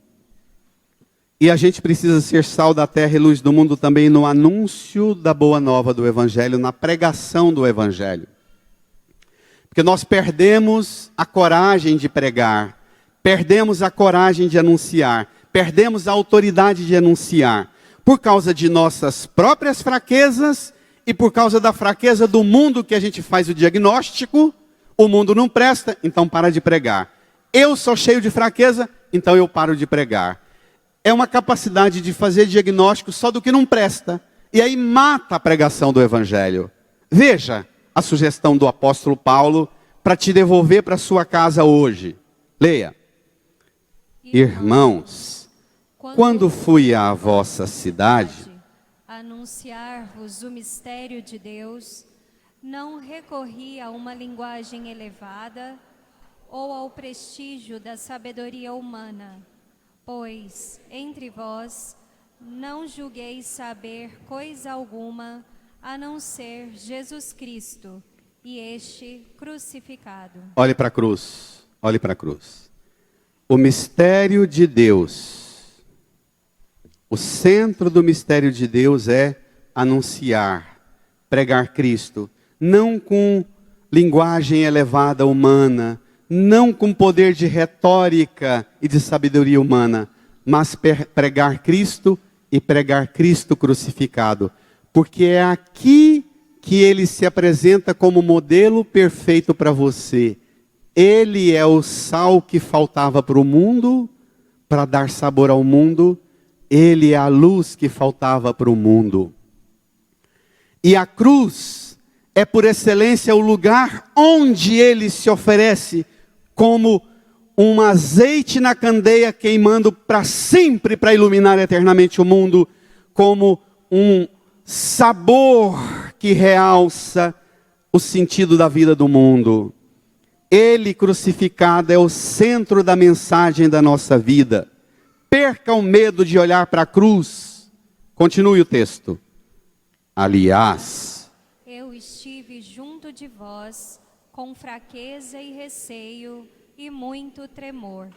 E a gente precisa ser sal da terra e luz do mundo também no anúncio da boa nova do Evangelho, na pregação do Evangelho. Porque nós perdemos a coragem de pregar, perdemos a coragem de anunciar, perdemos a autoridade de anunciar, por causa de nossas próprias fraquezas e por causa da fraqueza do mundo que a gente faz o diagnóstico. O mundo não presta, então para de pregar. Eu sou cheio de fraqueza, então eu paro de pregar. É uma capacidade de fazer diagnóstico só do que não presta. E aí mata a pregação do Evangelho. Veja a sugestão do apóstolo Paulo para te devolver para sua casa hoje. Leia. Irmãos, quando fui à vossa cidade, anunciar-vos o mistério de Deus, não recorri a uma linguagem elevada ou ao prestígio da sabedoria humana, pois entre vós não julgueis saber coisa alguma a não ser Jesus Cristo e este crucificado. Olhe para a cruz, olhe para a cruz. O mistério de Deus, o centro do mistério de Deus é anunciar, pregar Cristo, não com linguagem elevada humana, não com poder de retórica e de sabedoria humana, mas pregar Cristo e pregar Cristo crucificado. Porque é aqui que ele se apresenta como modelo perfeito para você. Ele é o sal que faltava para o mundo, para dar sabor ao mundo. Ele é a luz que faltava para o mundo. E a cruz é por excelência o lugar onde ele se oferece como um azeite na candeia queimando para sempre para iluminar eternamente o mundo, como um sabor que realça o sentido da vida do mundo. Ele crucificado é o centro da mensagem da nossa vida. Perca o medo de olhar para a cruz. Continue o texto. Aliás, eu estive junto de vós com fraqueza e receio e muito tremor.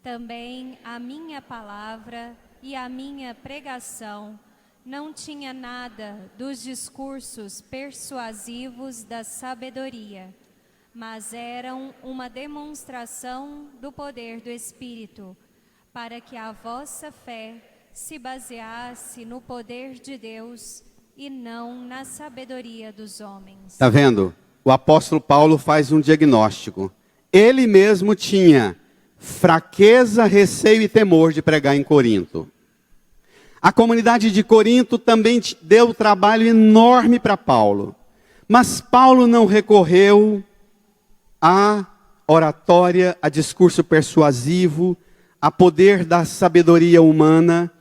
Também a minha palavra e a minha pregação não tinha nada dos discursos persuasivos da sabedoria, mas eram uma demonstração do poder do Espírito, para que a vossa fé se baseasse no poder de Deus e não na sabedoria dos homens. Está vendo? O apóstolo Paulo faz um diagnóstico. Ele mesmo tinha fraqueza, receio e temor de pregar em Corinto. A comunidade de Corinto também deu um trabalho enorme para Paulo. Mas Paulo não recorreu a oratória, a discurso persuasivo, a poder da sabedoria humana.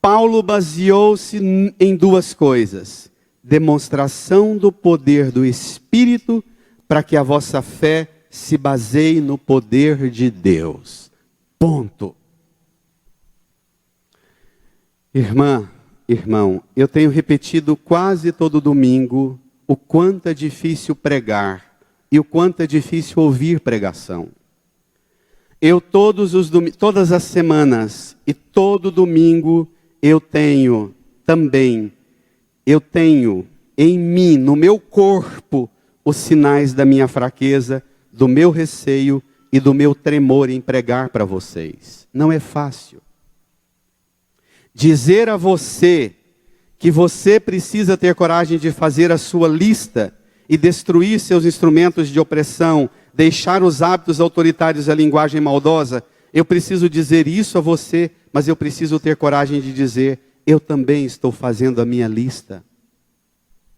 Paulo baseou-se em duas coisas: demonstração do poder do Espírito, para que a vossa fé se baseie no poder de Deus. Ponto. Irmã, irmão, eu tenho repetido quase todo domingo o quanto é difícil pregar e o quanto é difícil ouvir pregação. Eu todas as semanas e todo domingo eu tenho em mim, no meu corpo, os sinais da minha fraqueza, do meu receio e do meu tremor em pregar para vocês. Não é fácil. Dizer a você que você precisa ter coragem de fazer a sua lista e destruir seus instrumentos de opressão, deixar os hábitos autoritários e a linguagem maldosa, eu preciso dizer isso a você, mas eu preciso ter coragem de dizer: eu também estou fazendo a minha lista.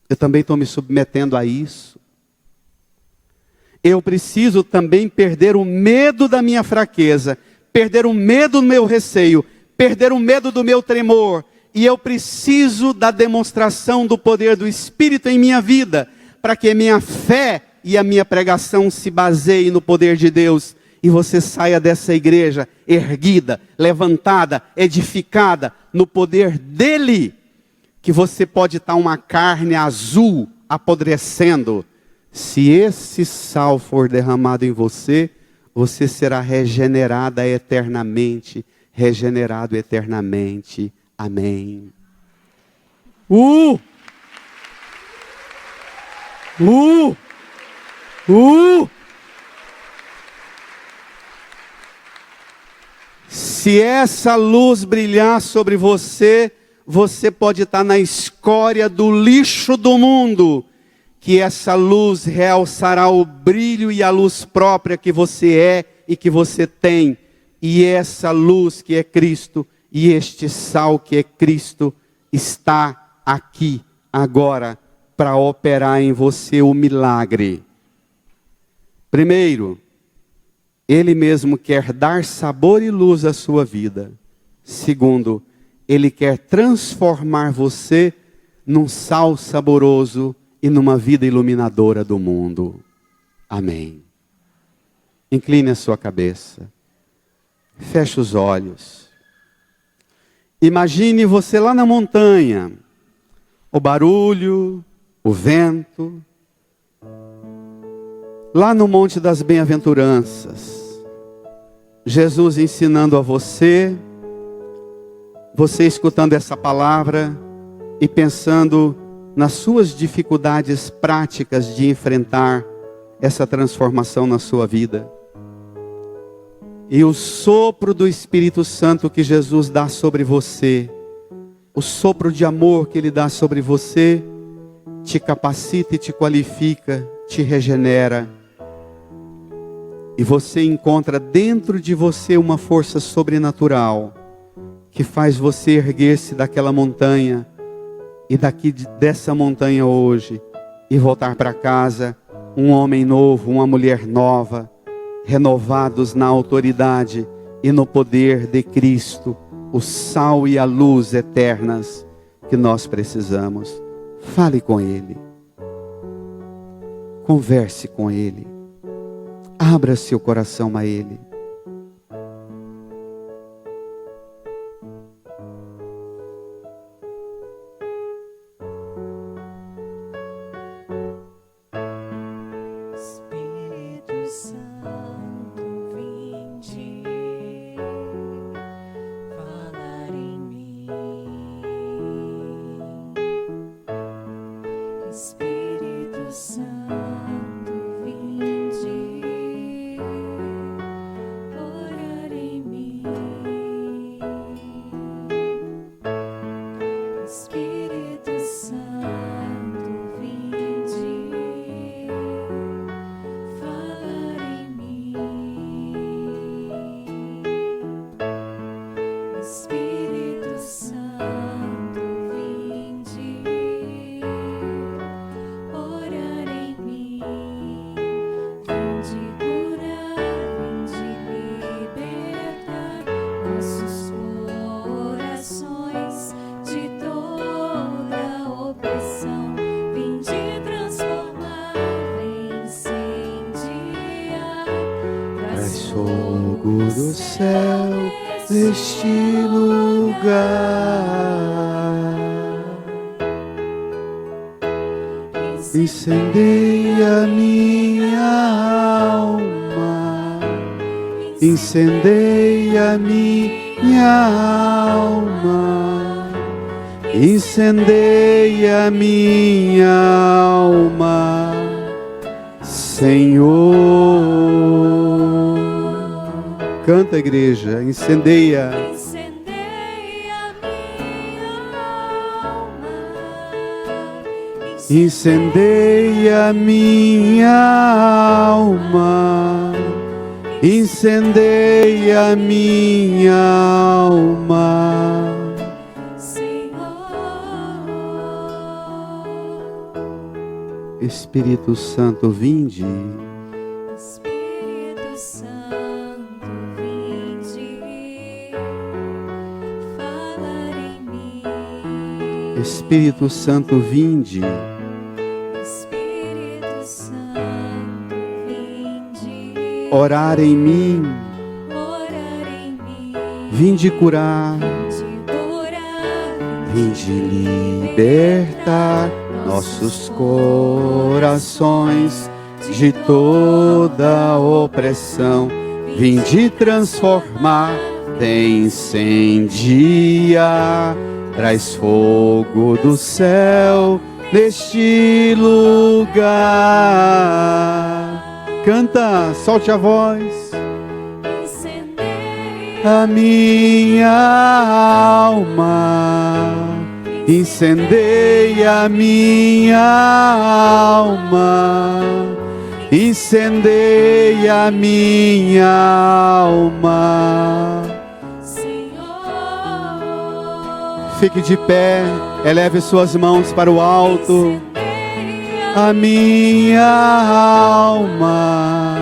Eu também estou me submetendo a isso. Eu preciso também perder o medo da minha fraqueza, perder o medo do meu receio, perder o medo do meu tremor. E eu preciso da demonstração do poder do Espírito em minha vida, para que a minha fé e a minha pregação se baseiem no poder de Deus. E você saia dessa igreja erguida, levantada, edificada no poder dEle. Que você pode estar uma carne azul apodrecendo. Se esse sal for derramado em você, você será regenerada eternamente, regenerado eternamente. Amém. Se essa luz brilhar sobre você, você pode estar na escória do lixo do mundo, que essa luz realçará o brilho e a luz própria que você é e que você tem. E essa luz que é Cristo, e este sal que é Cristo, está aqui, agora, para operar em você o milagre. Primeiro, Ele mesmo quer dar sabor e luz à sua vida. Segundo, Ele quer transformar você num sal saboroso e numa vida iluminadora do mundo. Amém. Incline a sua cabeça. Feche os olhos. Imagine você lá na montanha. O barulho, o vento. Lá no Monte das Bem-aventuranças. Jesus ensinando a você. Você escutando essa palavra e pensando nas suas dificuldades práticas de enfrentar essa transformação na sua vida. E o sopro do Espírito Santo que Jesus dá sobre você, o sopro de amor que Ele dá sobre você, te capacita e te qualifica, te regenera. E você encontra dentro de você uma força sobrenatural, que faz você erguer-se daquela montanha, e dessa montanha hoje, e voltar para casa, um homem novo, uma mulher nova, renovados na autoridade e no poder de Cristo, o sal e a luz eternas que nós precisamos. Fale com Ele. Converse com Ele. Abra seu coração a Ele. Fogo do céu deste lugar, incendeia minha alma, incendeia minha alma, incendeia minha alma, Senhor. Canta, igreja, incendeia. Incendeia minha alma. Incendeia minha alma. Incendeia minha alma. Senhor. Espírito Santo, vinde. Espírito Santo, vinde. Espírito Santo, vinde. Orar em mim. Orar em mim. Vinde curar. Vinde curar. Vinde libertar nossos corações de toda opressão. Vinde transformar te incendia, traz fogo do céu neste lugar. Canta, solte a voz. A minha alma, incendeia a minha alma, incendeia a minha alma. Fique de pé, eleve suas mãos para o alto. A minha alma,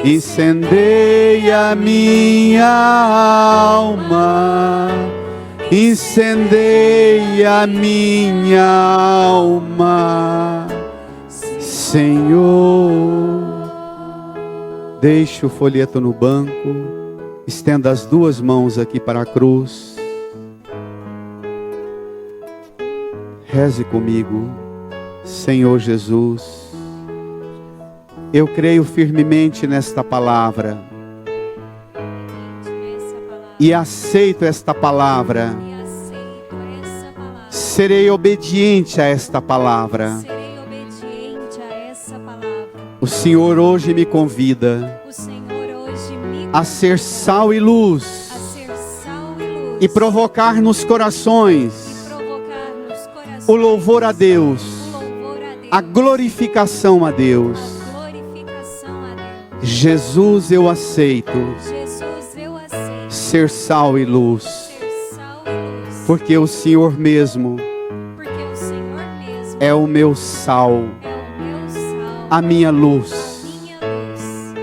incendeia a minha alma, incendeia a minha alma, Senhor. Deixe o folheto no banco, estenda as duas mãos aqui para a cruz. Reze comigo. Senhor Jesus, eu creio firmemente nesta palavra e aceito esta palavra. Serei obediente a esta palavra. O Senhor hoje me convida a ser sal e luz e provocar nos corações o louvor a Deus, a glorificação a Deus. Jesus, eu aceito ser sal e luz, porque o Senhor mesmo é o meu sal, a minha luz.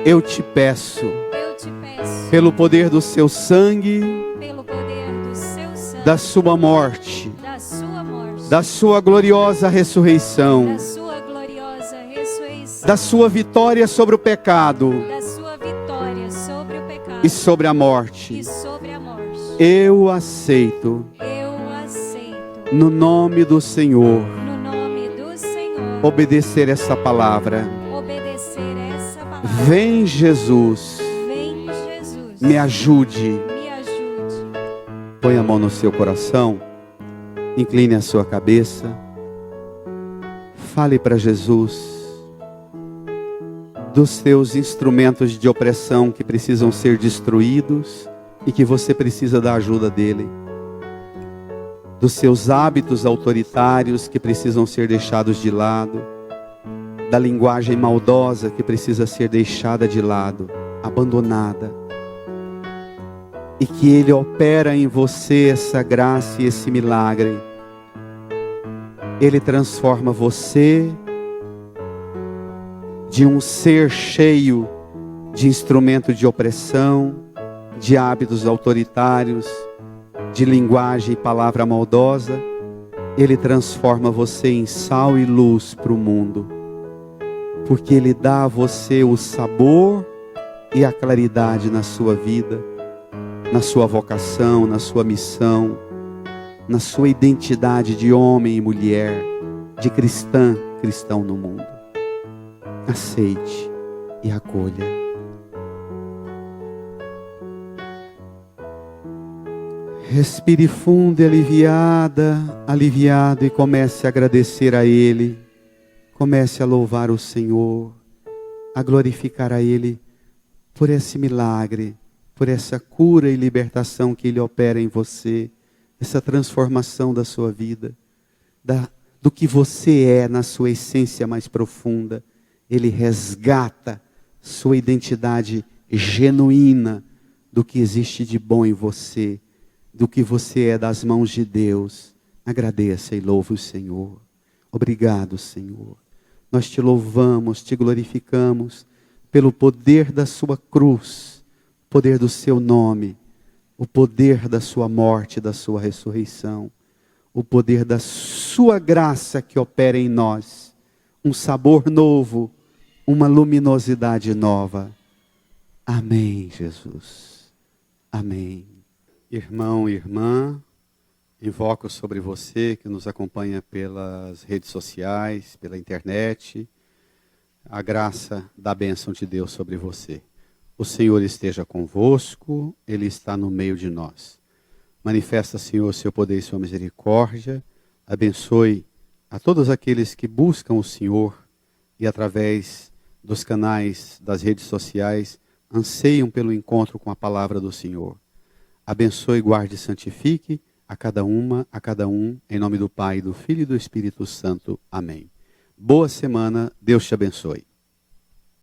Eu te peço, pelo poder do seu sangue, da sua morte, da sua gloriosa ressurreição, da sua vitória sobre o pecado e sobre a morte. Eu aceito, no nome do Senhor, obedecer essa palavra. Vem, Jesus, me ajude. Põe a mão no seu coração, incline a sua cabeça, fale para Jesus dos seus instrumentos de opressão que precisam ser destruídos e que você precisa da ajuda dele, dos seus hábitos autoritários que precisam ser deixados de lado, da linguagem maldosa que precisa ser deixada de lado, abandonada, e que ele opera em você essa graça e esse milagre. Ele transforma você de um ser cheio de instrumento de opressão, de hábitos autoritários, de linguagem e palavra maldosa. Ele transforma você em sal e luz para o mundo, porque ele dá a você o sabor e a claridade na sua vida, na sua vocação, na sua missão, na sua identidade de homem e mulher, de cristão no mundo. Aceite e acolha. Respire fundo e aliviado, e comece a agradecer a Ele. Comece a louvar o Senhor, a glorificar a Ele por esse milagre, por essa cura e libertação que Ele opera em você, essa transformação da sua vida, do que você é na sua essência mais profunda. Ele resgata sua identidade genuína do que existe de bom em você, do que você é das mãos de Deus. Agradeça e louve o Senhor. Obrigado, Senhor. Nós te louvamos, te glorificamos pelo poder da sua cruz, o poder do seu nome, o poder da sua morte, da sua ressurreição, o poder da sua graça que opera em nós, um sabor novo, uma luminosidade nova. Amém, Jesus. Amém. Irmão e irmã, invoco sobre você que nos acompanha pelas redes sociais, pela internet, a graça da bênção de Deus sobre você. O Senhor esteja convosco, Ele está no meio de nós. Manifesta, Senhor, seu poder e sua misericórdia. Abençoe a todos aqueles que buscam o Senhor e através dos canais das redes sociais anseiam pelo encontro com a palavra do Senhor. Abençoe, guarde e santifique a cada uma, a cada um, em nome do Pai, do Filho e do Espírito Santo. Amém. Boa semana, Deus te abençoe.